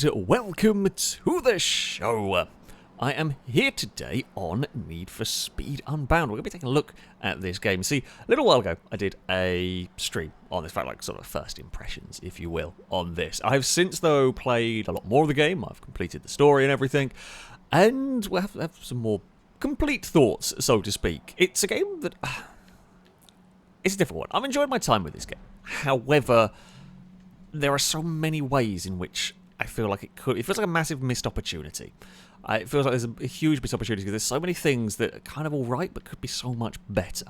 and welcome to the show. I am here today on Need for Speed Unbound. We're going to be taking a look at this game. See, a little while ago, I did a stream on this, fact, like sort of first impressions, if you will, on this. I have since, though, played a lot more of the game. I've completed the story and everything, and we'll have some more complete thoughts, so to speak. It's a game that... it's a different one. I've enjoyed my time with this game. However, there are so many ways in which I feel like it feels like a massive missed opportunity. It feels like there's a huge missed opportunity because there's so many things that are kind of alright but could be so much better.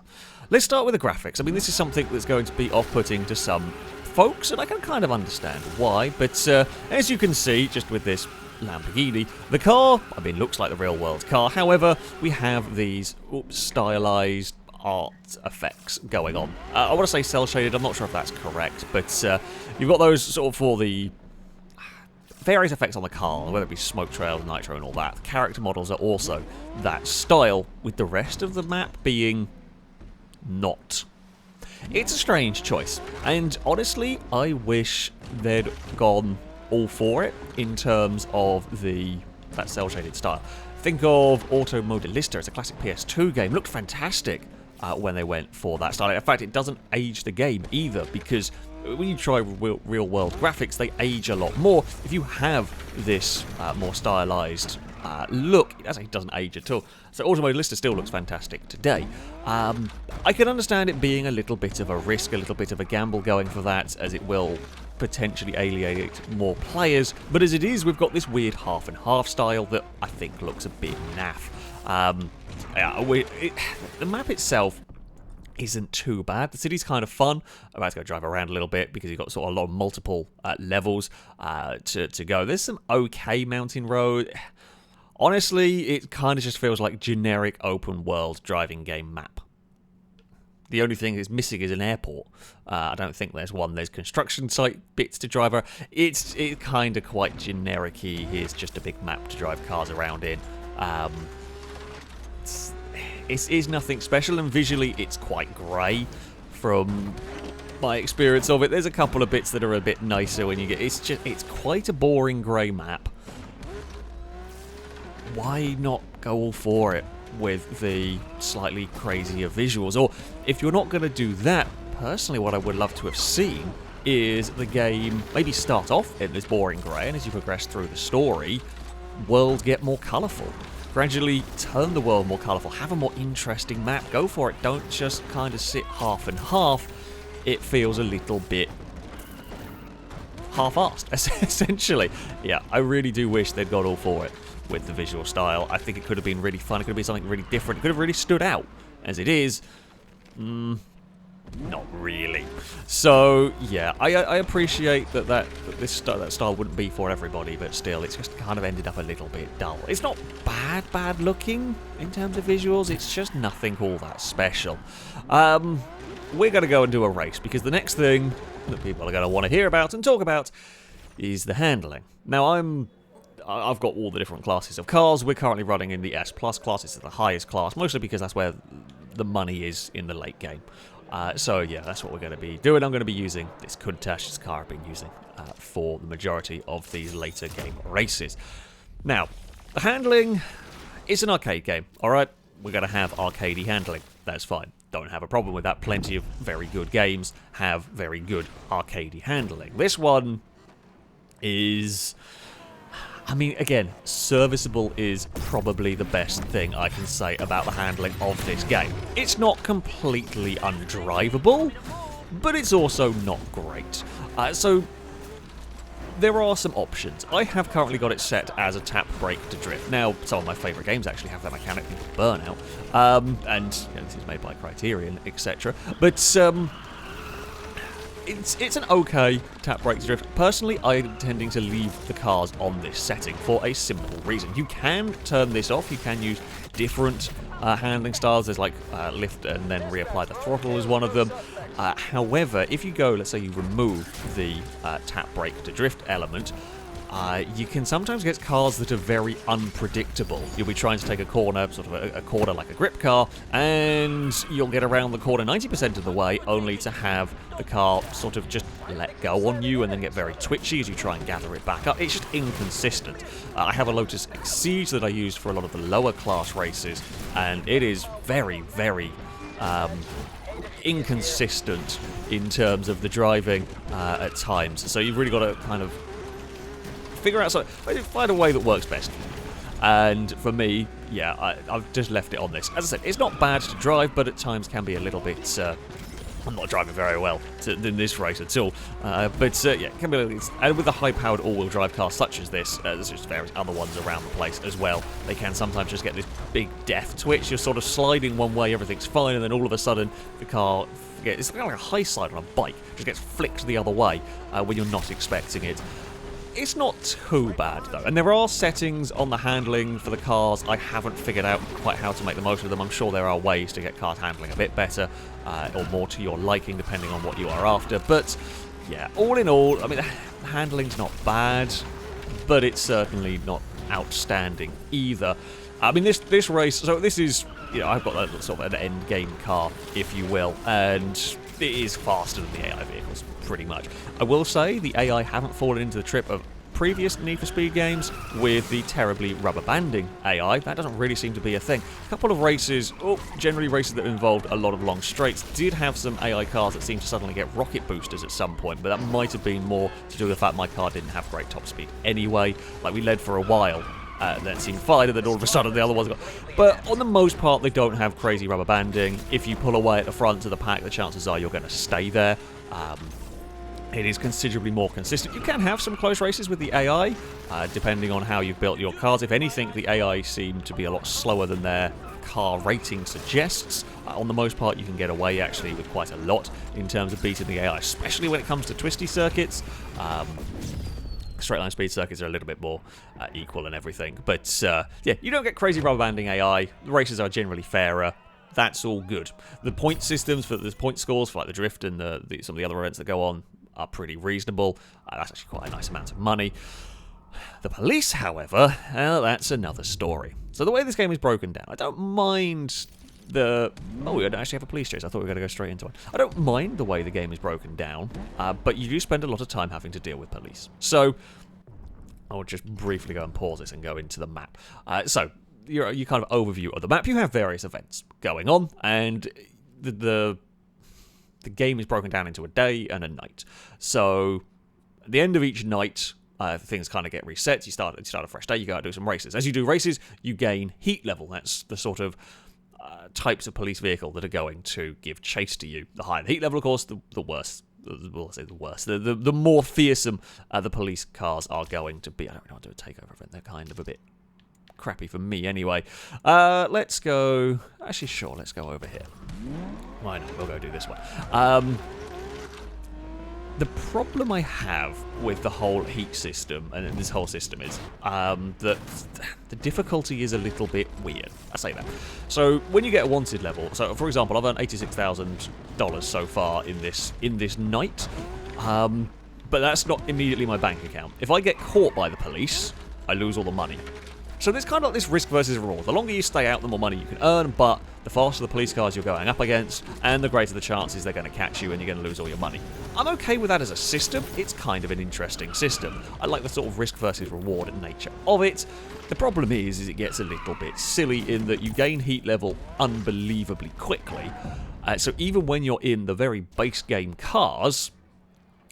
Let's start with the graphics. I mean, this is something that's going to be off-putting to some folks, and I can kind of understand why, but as you can see, just with this Lamborghini, the car, I mean, looks like the real-world car. However, we have these stylized art effects going on. I want to say cel-shaded, I'm not sure if that's correct, but you've got those sort of for the various effects on the car, whether it be smoke trails, nitro and all that. The character models are also that style, with the rest of the map being not. It's a strange choice, and honestly, I wish they'd gone all for it in terms of that cel-shaded style. Think of Auto Modelista, it's a classic PS2 game, looked fantastic when they went for that style. In fact, it doesn't age the game either, because when you try real-world graphics, they age a lot more. If you have this more stylized look, it doesn't age at all. So Auto Modelista still looks fantastic today. I can understand it being a little bit of a risk, a little bit of a gamble going for that, as it will potentially alienate more players. But as it is, we've got this weird half-and-half style that I think looks a bit naff. The map itself isn't too bad. The city's kind of fun. I'm about to go drive around a little bit because you've got sort of a lot of multiple levels to go. There's some okay mountain road. Honestly, it kind of just feels like generic open world driving game map. The only thing that's missing is an airport. I don't think there's one. There's construction site bits to drive around. It's kind of quite generic-y. Here's just a big map to drive cars around in. It is nothing special, and visually it's quite grey from my experience of it. There's a couple of bits that are a bit nicer when you get... It's quite a boring grey map. Why not go all for it with the slightly crazier visuals? Or if you're not going to do that, personally what I would love to have seen is the game maybe start off in this boring grey, and as you progress through the story, world get more colourful. Gradually turn the world more colourful, have a more interesting map, go for it, don't just kind of sit half and half. It feels a little bit half-assed, essentially. Yeah, I really do wish they'd got all for it with the visual style. I think it could have been really fun, it could have been something really different, it could have really stood out. As it is, not really. So yeah, I appreciate that style wouldn't be for everybody, but still, it's just kind of ended up a little bit dull. It's not bad looking in terms of visuals, it's just nothing all that special. We're going to go and do a race, because the next thing that people are going to want to hear about and talk about is the handling. Now, I've got all the different classes of cars. We're currently running in the S+ class. It's the highest class, mostly because that's where the money is in the late game. So yeah, that's what we're going to be doing. I'm going to be using this Countach, this car I've been using for the majority of these later game races. Now, the handling is an arcade game, alright? We're going to have arcadey handling. That's fine. Don't have a problem with that. Plenty of very good games have very good arcadey handling. This one is... I mean, again, serviceable is probably the best thing I can say about the handling of this game. It's not completely undrivable, but it's also not great. So, there are some options. I have currently got it set as a tap brake to drift. Now, some of my favourite games actually have that mechanic, with Burnout, and this is made by Criterion, etc. But, It's an okay tap brake to drift. Personally, I'm tending to leave the cars on this setting for a simple reason. You can turn this off. You can use different handling styles. There's like lift and then reapply the throttle is one of them. However, if you go, let's say you remove the tap brake to drift element, you can sometimes get cars that are very unpredictable. You'll be trying to take a corner, sort of a corner like a grip car, and you'll get around the corner 90% of the way, only to have the car sort of just let go on you and then get very twitchy as you try and gather it back up. It's just inconsistent. I have a Lotus Exige that I used for a lot of the lower class races, and it is very, very inconsistent in terms of the driving at times. So you've really got to kind of figure out, find a way that works best. And for me, yeah, I've just left it on this. As I said, it's not bad to drive, but at times can be a little bit... I'm not driving very well in this race at all. Yeah, it can be a little... And with a high-powered all-wheel drive car such as this, there's just various other ones around the place as well. They can sometimes just get this big death twitch. You're sort of sliding one way, everything's fine, and then all of a sudden the car... It's kind of like a high side on a bike. Just gets flicked the other way when you're not expecting it. It's not too bad, though. And there are settings on the handling for the cars. I haven't figured out quite how to make the most of them. I'm sure there are ways to get car handling a bit better, or more to your liking, depending on what you are after. But, yeah, all in all, I mean, the handling's not bad, but it's certainly not outstanding either. I mean, this race... So this is... You know, I've got a, sort of an endgame car, if you will, and it is faster than the AI vehicles, pretty much. I will say the AI haven't fallen into the trip of previous Need for Speed games with the terribly rubber banding AI. That doesn't really seem to be a thing. A couple of races, generally races that involved a lot of long straights, did have some AI cars that seemed to suddenly get rocket boosters at some point, but that might have been more to do with the fact my car didn't have great top speed anyway. Like, we led for a while. That seemed fine, and then all of a sudden the other ones got... But on the most part, they don't have crazy rubber banding. If you pull away at the front of the pack, the chances are you're going to stay there. It is considerably more consistent. You can have some close races with the AI, depending on how you've built your cars. If anything, the AI seem to be a lot slower than their car rating suggests. On the most part, you can get away, actually, with quite a lot in terms of beating the AI, especially when it comes to twisty circuits. Straight line speed circuits are a little bit more equal and everything. But, yeah, you don't get crazy rubber banding AI. The races are generally fairer. That's all good. The point systems, for the point scores for like the drift and some of the other events that go on are pretty reasonable. That's actually quite a nice amount of money. The police, however, that's another story. So the way this game is broken down, I don't mind the... Oh, we don't actually have a police chase. I thought we were going to go straight into it. I don't mind the way the game is broken down, but you do spend a lot of time having to deal with police. So I'll just briefly go and pause this and go into the map. So you kind of overview of the map. You have various events going on, and the game is broken down into a day and a night. So at the end of each night, things kind of get reset. You start a fresh day. You go out and do some races. As you do races, you gain heat level. That's the sort of types of police vehicle that are going to give chase to you. The higher the heat level, of course, the worse. We'll say the worse. The more fearsome the police cars are going to be. I don't know how to do a takeover event. They're kind of a bit crappy for me anyway. Let's go... Actually, sure, let's go over here. Why not? We'll go do this one. The problem I have with the whole heat system, and this whole system, is that the difficulty is a little bit weird. I say that. So when you get a wanted level, so for example, I've earned $86,000 so far in this night, but that's not immediately my bank account. If I get caught by the police, I lose all the money. So there's kind of like this risk versus reward. The longer you stay out, the more money you can earn, but the faster the police cars you're going up against, and the greater the chances they're going to catch you and you're going to lose all your money. I'm okay with that as a system. It's kind of an interesting system. I like the sort of risk versus reward nature of it. The problem is it gets a little bit silly in that you gain heat level unbelievably quickly. So even when you're in the very base game cars,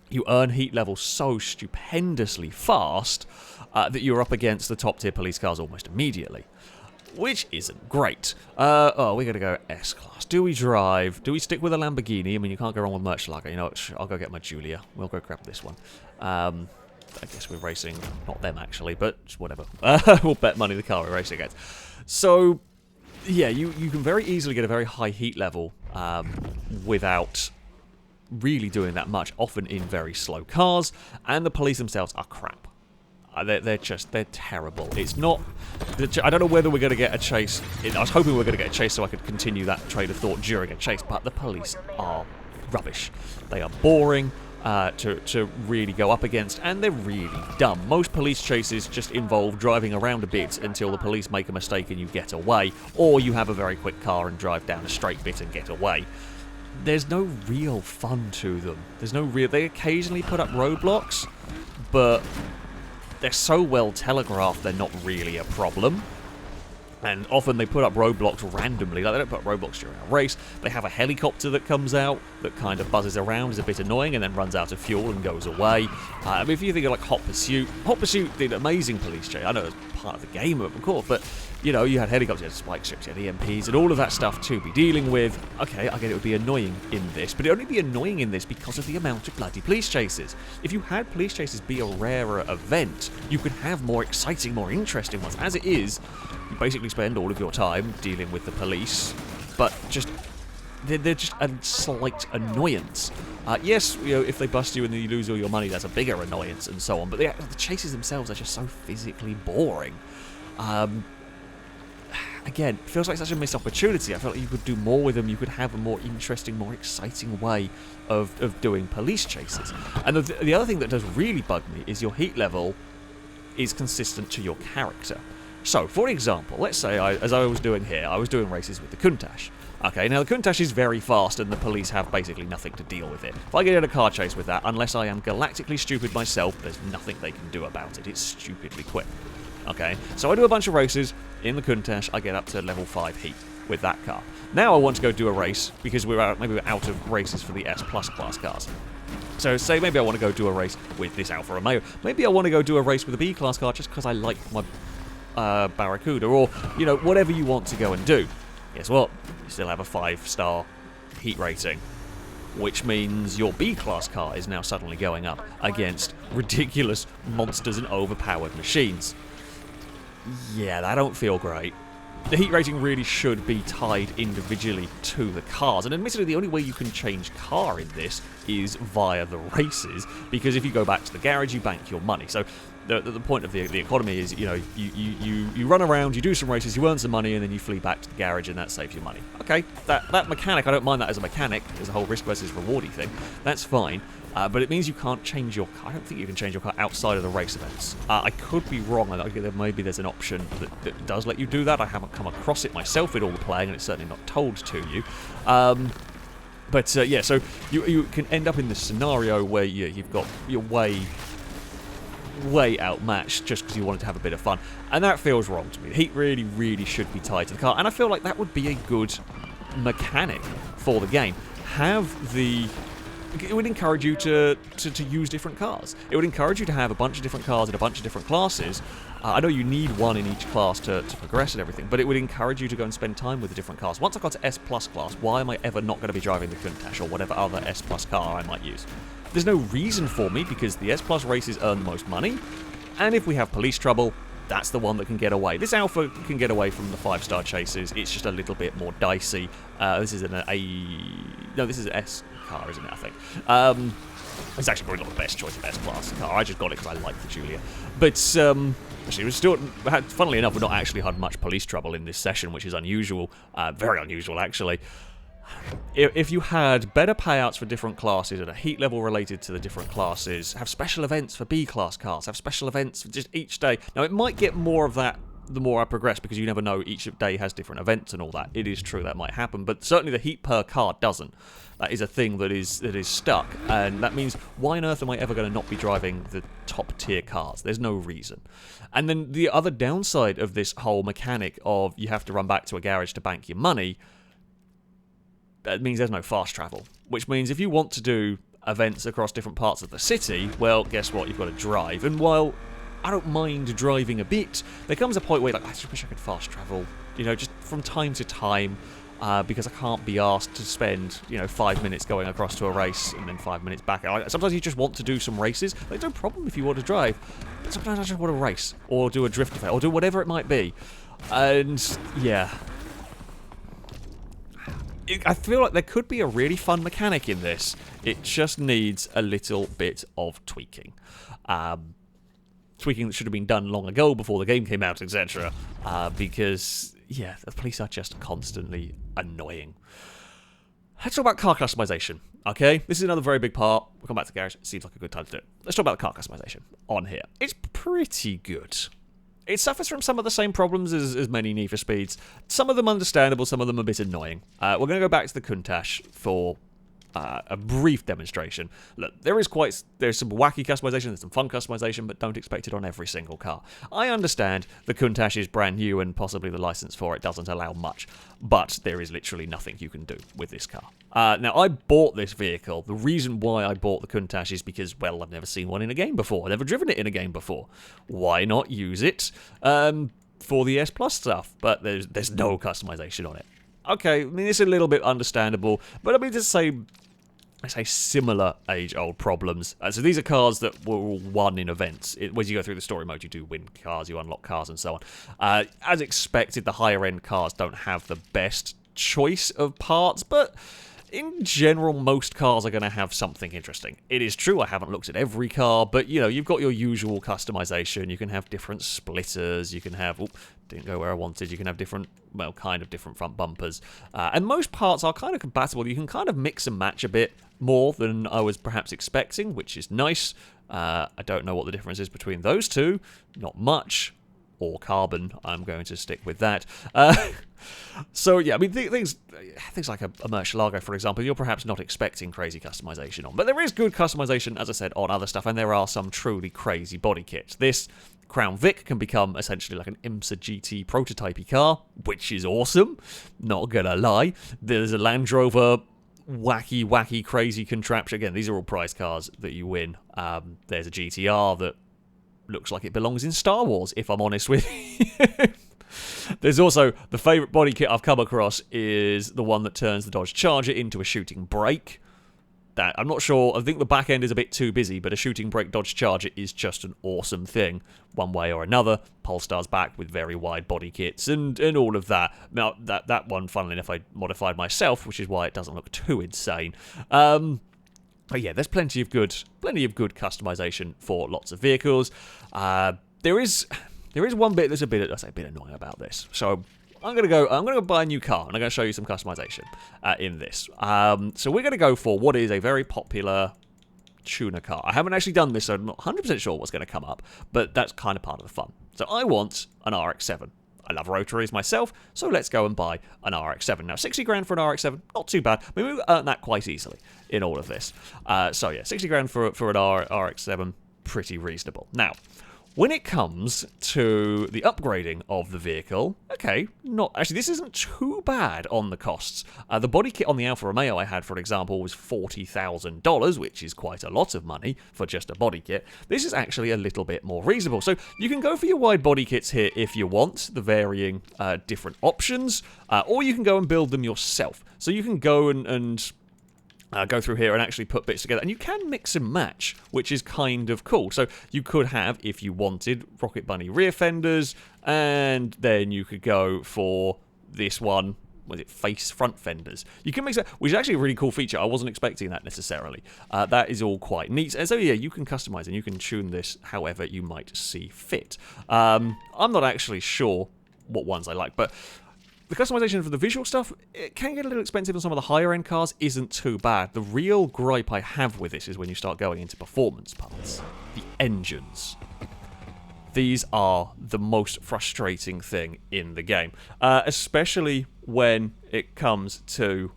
you earn heat level so stupendously fast that you're up against the top tier police cars almost immediately, which isn't great. We're going to go S-Class. Do we drive? Do we stick with a Lamborghini? I mean, you can't go wrong with Murcielago. You know what? I'll go get my Giulia. We'll go grab this one. I guess we're racing, not them actually, but just whatever. We'll bet money the car we're racing against. So, yeah, you can very easily get a very high heat level without really doing that much, often in very slow cars, and the police themselves are crap. They're terrible. It's not... I don't know whether we're going to get a chase. I was hoping we were going to get a chase so I could continue that train of thought during a chase, but the police are rubbish. They are boring. to really go up against, and they're really dumb. Most police chases just involve driving around a bit until the police make a mistake and you get away, or you have a very quick car and drive down a straight bit and get away. There's no real fun to them. They occasionally put up roadblocks, but they're so well telegraphed they're not really a problem. And often they put up roadblocks randomly. Like, they don't put up roadblocks during a race. They have a helicopter that comes out that kind of buzzes around, is a bit annoying, and then runs out of fuel and goes away. I mean, if you think of like Hot Pursuit did amazing police chase. I know it's part of the game, of course, but you know, you had helicopters, you had spike strips, you had EMPs, and all of that stuff to be dealing with. Okay, I get it would be annoying in this, but it would only be annoying in this because of the amount of bloody police chases. If you had police chases be a rarer event, you could have more exciting, more interesting ones. As it is, you basically spend all of your time dealing with the police, but they're just a slight annoyance. Yes, you know, if they bust you and then you lose all your money, that's a bigger annoyance and so on, but the chases themselves are just so physically boring. Again, it feels like such a missed opportunity. I felt like you could do more with them. You could have a more interesting, more exciting way of doing police chases. And the other thing that does really bug me is your heat level is consistent to your character. So, for example, let's say, as I was doing here, I was doing races with the Countach. Okay, now the Countach is very fast and the police have basically nothing to deal with it. If I get in a car chase with that, unless I am galactically stupid myself, there's nothing they can do about it. It's stupidly quick. Okay, so I do a bunch of races in the Countach. I get up to level 5 heat with that car. Now I want to go do a race because maybe we're out of races for the S+ class cars. So say maybe I want to go do a race with this Alfa Romeo. Maybe I want to go do a race with a B class car just because I like my Barracuda, or you know, whatever you want to go and do. Guess what? You still have a 5-star heat rating, which means your B-class car is now suddenly going up against ridiculous monsters and overpowered machines. Yeah, that don't feel great. The heat rating really should be tied individually to the cars, and admittedly the only way you can change car in this is via the races, because if you go back to the garage you bank your money. So the point of the economy is, you know, you run around, you do some races, you earn some money, and then you flee back to the garage and that saves you money. Okay, that mechanic, I don't mind that as a mechanic, as a whole risk versus rewardy thing, that's fine. But it means you can't change your car. I don't think you can change your car outside of the race events. I could be wrong. Maybe there's an option that does let you do that. I haven't come across it myself with all the playing, and it's certainly not told to you. But yeah, so you can end up in this scenario where you're way outmatched just because you wanted to have a bit of fun. And that feels wrong to me. The heat really, really should be tied to the car. And I feel like that would be a good mechanic for the game. It would encourage you to use different cars. It would encourage you to have a bunch of different cars in a bunch of different classes. I know you need one in each class to progress and everything, but it would encourage you to go and spend time with the different cars. Once I got to S+ class, why am I ever not going to be driving the Countach or whatever other S+ car I might use? There's no reason for me, because the S+ races earn the most money, and if we have police trouble, that's the one that can get away. This Alpha can get away from the 5-star chases. It's just a little bit more dicey. This is an S car, isn't it, I think. It's actually probably not the best choice of S-class car. I just got it because I like the Giulia. But actually, funnily enough, we've not actually had much police trouble in this session, which is unusual. Very unusual, actually. If you had better payouts for different classes and a heat level related to the different classes, have special events for B-class cars, have special events for just each day. Now, it might get more of that the more I progress, because you never know, each day has different events and all that. It is true that might happen, but certainly the heat per car doesn't. That is a thing that is stuck, and that means why on earth am I ever going to not be driving the top tier cars? There's no reason. And then the other downside of this whole mechanic of you have to run back to a garage to bank your money, that means there's no fast travel, which means if you want to do events across different parts of the city, well, guess what? You've got to drive. And while I don't mind driving a bit, there comes a point where I just wish I could fast travel, you know, just from time to time, because I can't be asked to spend, 5 minutes going across to a race and then 5 minutes back. Sometimes you just want to do some races. There's no problem if you want to drive, but sometimes I just want to race or do a drift event or do whatever it might be. And yeah, I feel like there could be a really fun mechanic in this. It just needs a little bit of tweaking. Tweaking that should have been done long ago before the game came out, etc. Because, yeah, the police are just constantly annoying. Let's talk about car customization, okay? This is another very big part. We'll come back to the garage. It seems like a good time to do it. Let's talk about the car customization on here. It's pretty good. It suffers from some of the same problems as many Need for Speeds. Some of them understandable, some of them a bit annoying. We're going to go back to the Countach for a brief demonstration. Look, there's some wacky customization, there's some fun customization, but don't expect it on every single car. I understand the Countach is brand new and possibly the license for it doesn't allow much, but there is literally nothing you can do with this car. Now, I bought this vehicle. The reason why I bought the Countach is because, well, I've never seen one in a game before. I've never driven it in a game before. Why not use it for the S Plus stuff? But there's no customization on it. Okay, I mean, it's a little bit understandable, but I mean, to say similar age-old problems. So these are cars that were all won in events. As you go through the story mode, you do win cars, you unlock cars, and so on. As expected, the higher-end cars don't have the best choice of parts, but in general, most cars are going to have something interesting. It is true, I haven't looked at every car, but, you know, you've got your usual customization. You can have different splitters, you can have... didn't go where I wanted. You can have different, well, kind of different front bumpers. And most parts are kind of compatible. You can kind of mix and match a bit more than I was perhaps expecting, which is nice. I don't know what the difference is between those two. Not much. Or carbon. I'm going to stick with that. So, yeah, I mean, things like a Murcielago, for example, you're perhaps not expecting crazy customization on. But there is good customization, as I said, on other stuff, and there are some truly crazy body kits. This Crown Vic can become essentially like an IMSA GT prototype car, which is awesome, not gonna lie. There's a Land Rover wacky, crazy contraption. Again, these are all prize cars that you win. There's a GTR that looks like it belongs in Star Wars, if I'm honest with you. There's also the favourite body kit I've come across is the one that turns the Dodge Charger into a shooting brake. That I'm not sure, I think the back end is a bit too busy, but a shooting brake Dodge Charger is just an awesome thing, one way or another. Polestar's back with very wide body kits and all of that. Now, that one, funnily enough, I modified myself, which is why it doesn't look too insane. But yeah, there's plenty of good customization for lots of vehicles. There is one bit that's a bit annoying about this. So I'm gonna go buy a new car, and I'm gonna show you some customization in this. So we're gonna go for what is a very popular tuner car. I haven't actually done this, so I'm not 100% sure what's gonna come up, but that's kind of part of the fun. So I want an RX-7. I love rotaries myself, so let's go and buy an RX-7. Now, 60 grand for an RX-7, not too bad. I mean, we earned that quite easily in all of this. So yeah, 60 grand for an RX-7, pretty reasonable. Now, when it comes to the upgrading of the vehicle, okay, this isn't too bad on the costs. The body kit on the Alfa Romeo I had, for example, was $40,000, which is quite a lot of money for just a body kit. This is actually a little bit more reasonable. So you can go for your wide body kits here if you want, the varying different options, or you can go and build them yourself. So you can go and go through here and actually put bits together. And you can mix and match, which is kind of cool. So you could have, if you wanted, Rocket Bunny rear fenders, and then you could go for this one, face front fenders. You can mix that, which is actually a really cool feature. I wasn't expecting that necessarily. That is all quite neat. And so yeah, you can customize and you can tune this however you might see fit. I'm not actually sure what ones I like, but the customization for the visual stuff, it can get a little expensive on some of the higher-end cars, isn't too bad. The real gripe I have with this is when you start going into performance parts. The engines. These are the most frustrating thing in the game. Especially when it comes to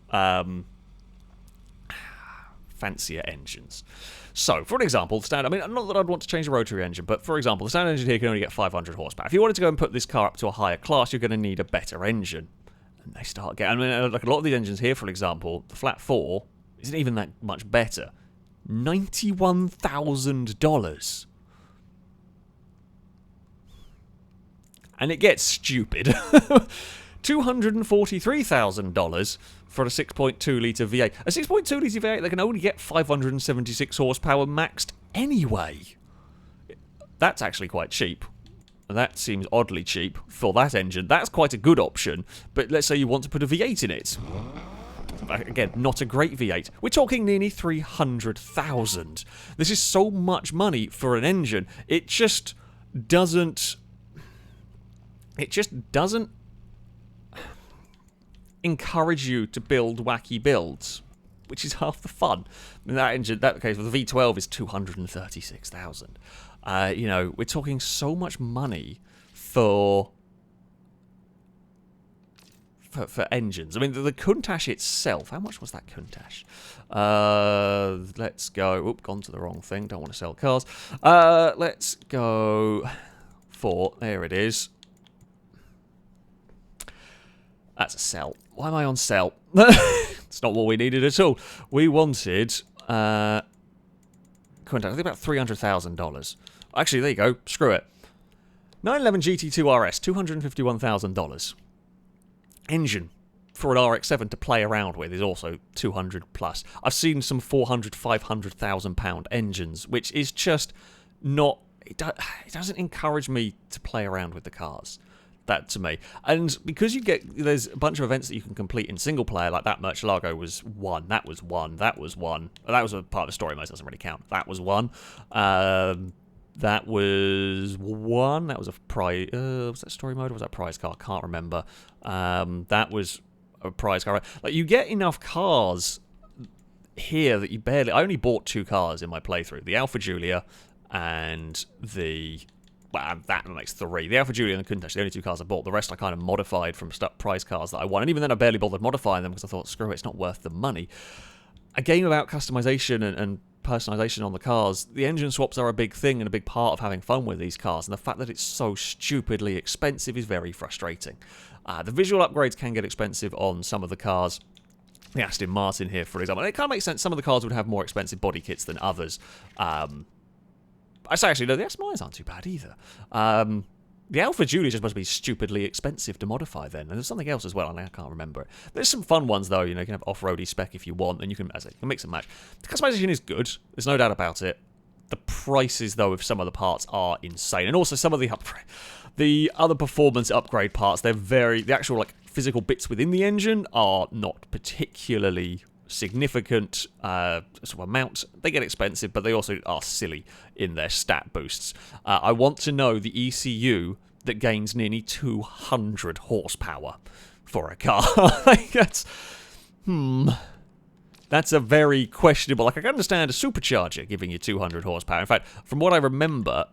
fancier engines. So, for an example, not that I'd want to change the rotary engine, but for example, the standard engine here can only get 500 horsepower. If you wanted to go and put this car up to a higher class, you're going to need a better engine. And they start getting, like a lot of these engines here, for example, the flat 4 isn't even that much better. $91,000. And it gets stupid. $243,000 for a 6.2 litre V8. A 6.2 litre V8 that can only get 576 horsepower maxed anyway. That's actually quite cheap. That seems oddly cheap for that engine. That's quite a good option, but let's say you want to put a V8 in it. Again, not a great V8. We're talking nearly 300,000. This is so much money for an engine. It just doesn't encourage you to build wacky builds, which is half the fun. In that case, with the V12 is 236,000. You know, we're talking so much money for engines. I mean, the Countach itself, how much was that Countach? Let's go... Oop, gone to the wrong thing. Don't want to sell cars. Let's go for... There it is. That's a sell. Why am I on sell? It's not what we needed at all. We wanted... Countach, I think about $300,000. Actually, there you go. Screw it. 911 GT2 RS, $251,000. Engine for an RX-7 to play around with is also 200 plus. I've seen some 400, 500,000 pound engines, which is just not... It doesn't encourage me to play around with the cars. That to me. And because there's a bunch of events that you can complete in single player, like that Murcielago was one, that was one, that was one. That was a part of the story mode, doesn't really count. That was one. That was one. That was a prize. Was that story mode or was that prize car? I can't remember. That was a prize car. Like, you get enough cars here that you barely... I only bought 2 cars in my playthrough. The Alfa Giulia and the... Well, that makes 3. The Alfa Giulia and the Countach, the only 2 cars I bought. The rest I kind of modified from prize cars that I won. And even then I barely bothered modifying them because I thought, screw it, it's not worth the money. A game about customization and personalization on the cars, the engine swaps are a big thing and a big part of having fun with these cars, and the fact that it's so stupidly expensive is very frustrating. The visual upgrades can get expensive on some of the cars. The Aston Martin here, for example. And it kind of makes sense. Some of the cars would have more expensive body kits than others. I say, actually, no, the Aston Martins aren't too bad either. The Alfa Giulia just must be stupidly expensive to modify then. And there's something else as well, and I can't remember it. There's some fun ones, though. You know, you can have off-roady spec if you want, and you can, as I say, you can mix and match. The customization is good. There's no doubt about it. The prices, though, of some of the parts are insane. And also some of the other performance upgrade parts, the actual, like, physical bits within the engine are not particularly significant sort of amount. They get expensive, but they also are silly in their stat boosts. I want to know the ECU that gains nearly 200 horsepower for a car. Like, that's a very questionable... Like, I can understand a supercharger giving you 200 horsepower. In fact, from what I remember,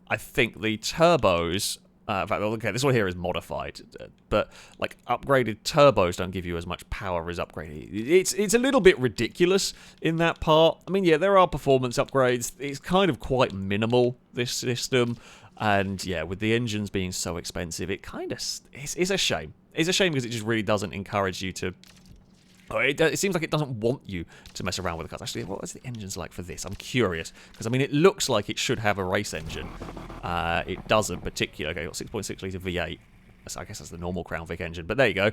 I think the turbos... in fact, okay, this one here is modified, but like upgraded turbos don't give you as much power as upgraded. It's a little bit ridiculous in that part. I mean, yeah, there are performance upgrades. It's kind of quite minimal, this system, and yeah, with the engines being so expensive, it kind of it's a shame. It's a shame because it just really doesn't encourage you to. Oh, it seems like it doesn't want you to mess around with the cars. Actually, what is the engines like for this? I'm curious. Because, I mean, it looks like it should have a race engine. It doesn't particularly. Okay, got 6.6 litre V8. I guess that's the normal Crown Vic engine. But there you go.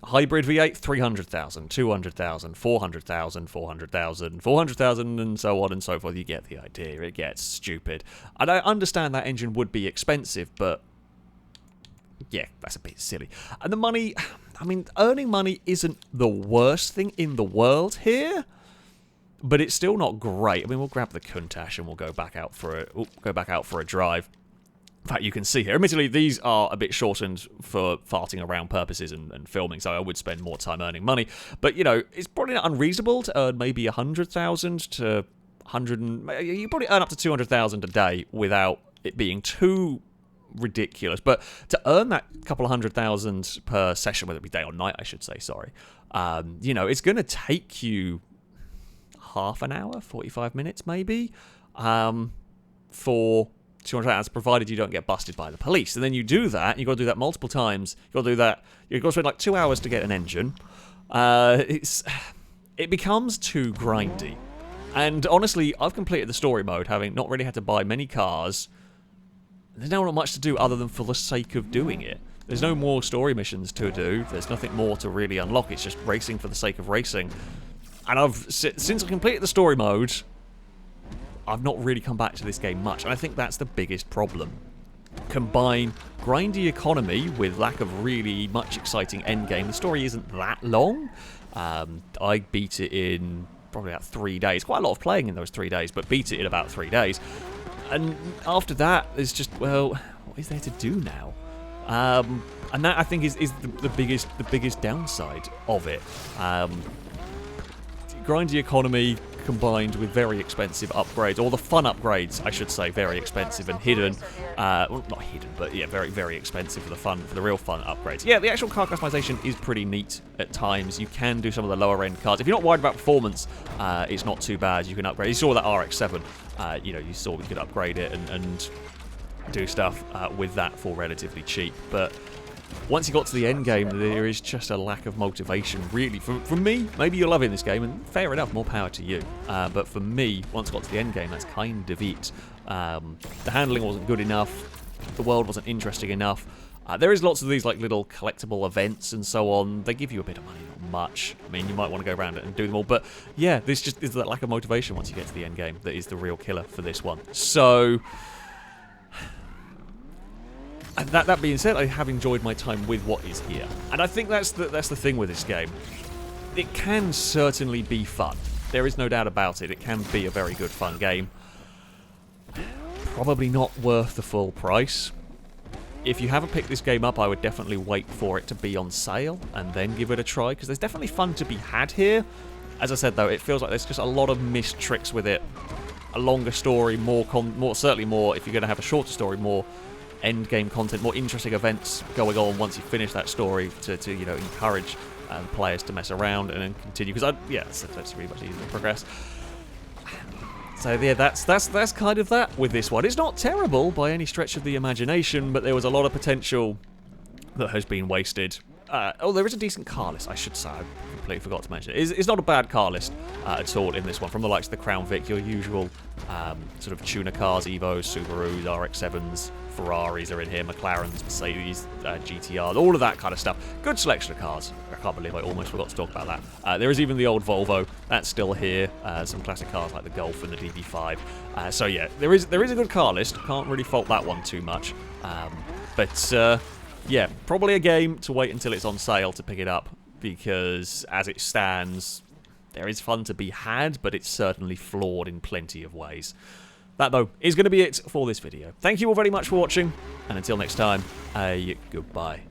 Hybrid V8, 300,000, 200,000, 400,000, 400,000, 400,000, and so on and so forth. You get the idea. It gets stupid. And I understand that engine would be expensive, but... yeah, that's a bit silly. And the money... I mean, earning money isn't the worst thing in the world here, but it's still not great. I mean, we'll grab the Countach and we'll go back out for a drive. In fact, you can see here. Admittedly, these are a bit shortened for farting around purposes and filming, so I would spend more time earning money. But, you know, it's probably not unreasonable to earn maybe 100,000 to 100... You probably earn up to 200,000 a day without it being too... ridiculous. But to earn that couple of 100,000 per session, whether it be day or night, I should say, sorry, you know, it's going to take you half an hour, 45 minutes maybe, for 200,000, provided you don't get busted by the police. And then you do that, you've got to do that multiple times. You've got to do that, you've got to spend like 2 hours to get an engine. It becomes too grindy. And honestly, I've completed the story mode, having not really had to buy many cars. There's now not much to do other than for the sake of doing it. There's no more story missions to do. There's nothing more to really unlock. It's just racing for the sake of racing. And since I completed the story mode, I've not really come back to this game much. And I think that's the biggest problem. Combine grindy economy with lack of really much exciting endgame. The story isn't that long. I beat it in probably about 3 days. Quite a lot of playing in those 3 days, but beat it in about 3 days. And after that, it's just, well, what is there to do now? And that, I think, is the biggest downside of it. Grindy economy combined with very expensive upgrades, or the fun upgrades, I should say, very expensive and hidden. Well, not hidden, but yeah, very, very expensive for the real fun upgrades. Yeah, the actual car customization is pretty neat at times. You can do some of the lower end cars. If you're not worried about performance, it's not too bad. You can upgrade. You saw that RX-7. You know, you saw we could upgrade it and do stuff with that for relatively cheap. But once you got to the end game, there is just a lack of motivation, really. From me, maybe you're loving this game, and fair enough, more power to you. But for me, once I got to the end game, that's kind of it. The handling wasn't good enough. The world wasn't interesting enough. There is lots of these like little collectible events and so on. They give you a bit of money, not much. I mean, you might want to go around it and do them all. But yeah, this just is that lack of motivation once you get to the end game that is the real killer for this one. So that being said, I have enjoyed my time with what is here, and I think that's the thing with this game. It can certainly be fun. There is no doubt about it. It can be a very good fun game. Probably not worth the full price. If you haven't picked this game up, I would definitely wait for it to be on sale and then give it a try, because there's definitely fun to be had here. As I said though, it feels like there's just a lot of missed tricks with it. A longer story, certainly more. If you're going to have a shorter story, more end game content, more interesting events going on once you finish that story to you know, encourage players to mess around and then continue, because that's really much easier to progress. So yeah, that's kind of that with this one. It's not terrible by any stretch of the imagination, but there was a lot of potential that has been wasted. Oh, there is a decent car list, I should say. I completely forgot to mention it. It's not a bad car list at all in this one. From the likes of the Crown Vic, your usual sort of tuner cars, Evos, Subarus, RX-7s, Ferraris are in here, McLarens, Mercedes, GTRs, all of that kind of stuff. Good selection of cars. I can't believe I almost forgot to talk about that. There is even the old Volvo. That's still here. Some classic cars like the Golf and the DB5. So yeah, there is a good car list. Can't really fault that one too much. Yeah, probably a game to wait until it's on sale to pick it up, because as it stands, there is fun to be had, but it's certainly flawed in plenty of ways. That, though, is going to be it for this video. Thank you all very much for watching, and until next time, goodbye.